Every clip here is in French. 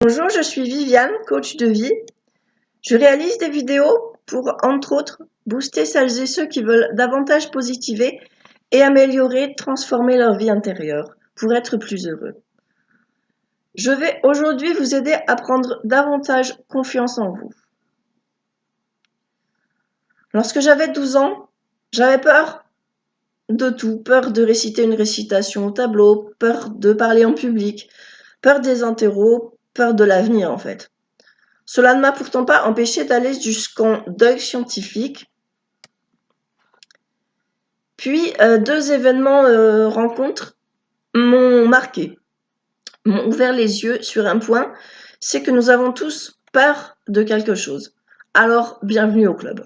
Bonjour, je suis Viviane, coach de vie. Je réalise des vidéos pour, entre autres, booster celles et ceux qui veulent davantage positiver et améliorer, transformer leur vie intérieure pour être plus heureux. Je vais aujourd'hui vous aider à prendre davantage confiance en vous. Lorsque j'avais 12 ans, j'avais peur de tout, peur de réciter une récitation au tableau, peur de parler en public, peur des interros, peur de l'avenir en fait. Cela ne m'a pourtant pas empêché d'aller jusqu'en deuil scientifique. Puis, deux événements rencontres m'ont marqué, m'ont ouvert les yeux sur un point, c'est que nous avons tous peur de quelque chose. Alors, bienvenue au club.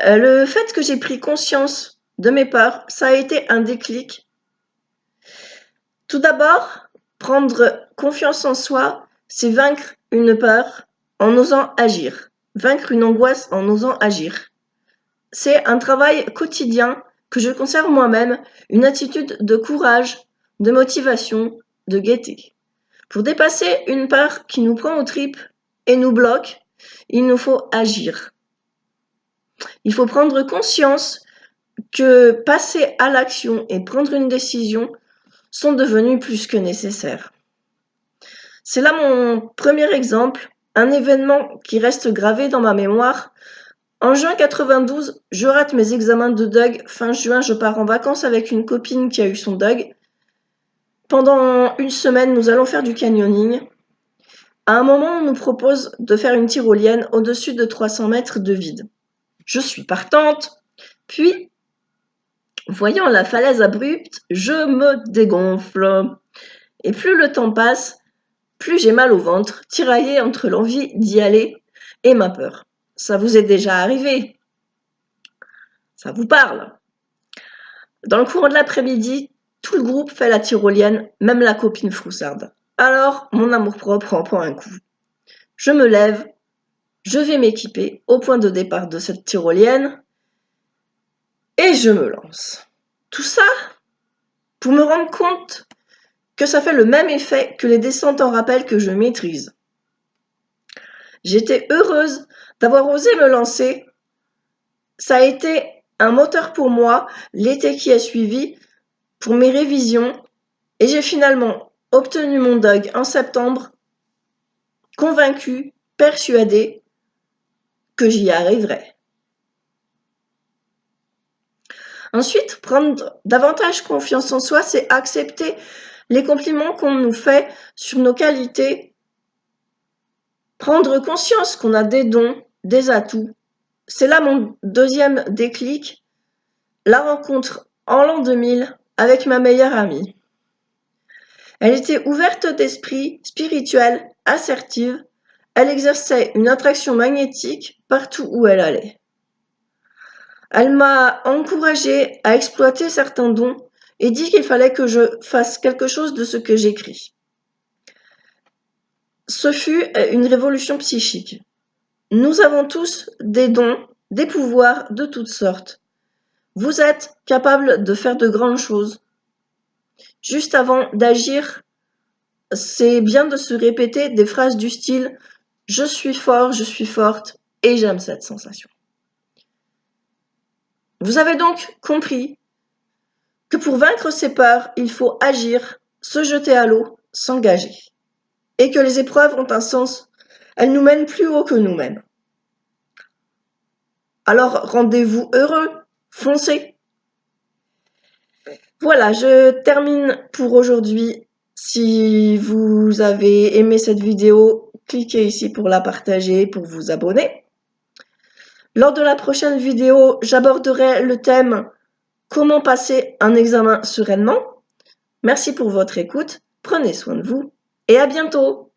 Le fait que j'ai pris conscience de mes peurs, ça a été un déclic. Tout d'abord, prendre confiance en soi, c'est vaincre une peur en osant agir, vaincre une angoisse en osant agir. C'est un travail quotidien que je conserve moi-même, une attitude de courage, de motivation, de gaieté. Pour dépasser une peur qui nous prend aux tripes et nous bloque, il nous faut agir. Il faut prendre conscience que passer à l'action et prendre une décision sont devenus plus que nécessaires. C'est là mon premier exemple, un événement qui reste gravé dans ma mémoire. En juin 92, je rate mes examens de DUG. Fin juin, je pars en vacances avec une copine qui a eu son DUG. Pendant une semaine, nous allons faire du canyoning. À un moment, on nous propose de faire une tyrolienne au-dessus de 300 mètres de vide. Je suis partante, puis, voyant la falaise abrupte, je me dégonfle. Et plus le temps passe, plus j'ai mal au ventre, tiraillée entre l'envie d'y aller et ma peur. Ça vous est déjà arrivé? Ça vous parle? Dans le courant de l'après-midi, tout le groupe fait la tyrolienne, même la copine froussarde. Alors, mon amour-propre en prend un coup. Je me lève, je vais m'équiper au point de départ de cette tyrolienne et je me lance. Tout ça pour me rendre compte que ça fait le même effet que les descentes en rappel que je maîtrise. J'étais heureuse d'avoir osé me lancer. Ça a été un moteur pour moi l'été qui a suivi pour mes révisions et j'ai finalement obtenu mon DUG en septembre, convaincue, persuadée que j'y arriverais. Ensuite, prendre davantage confiance en soi, c'est accepter les compliments qu'on nous fait sur nos qualités, prendre conscience qu'on a des dons, des atouts. C'est là mon deuxième déclic, la rencontre en l'an 2000 avec ma meilleure amie. Elle était ouverte d'esprit, spirituelle, assertive. Elle exerçait une attraction magnétique partout où elle allait. Elle m'a encouragée à exploiter certains dons et dit qu'il fallait que je fasse quelque chose de ce que j'écris. Ce fut une révolution psychique. Nous avons tous des dons, des pouvoirs de toutes sortes. Vous êtes capable de faire de grandes choses. Juste avant d'agir, c'est bien de se répéter des phrases du style « Je suis fort, je suis forte et j'aime cette sensation ». Vous avez donc compris que pour vaincre ses peurs, il faut agir, se jeter à l'eau, s'engager. Et que les épreuves ont un sens, elles nous mènent plus haut que nous-mêmes. Alors rendez-vous heureux, foncez. Voilà, je termine pour aujourd'hui. Si vous avez aimé cette vidéo, cliquez ici pour la partager, pour vous abonner. Lors de la prochaine vidéo, j'aborderai le thème « Comment passer un examen sereinement ?» Merci pour votre écoute, prenez soin de vous et à bientôt!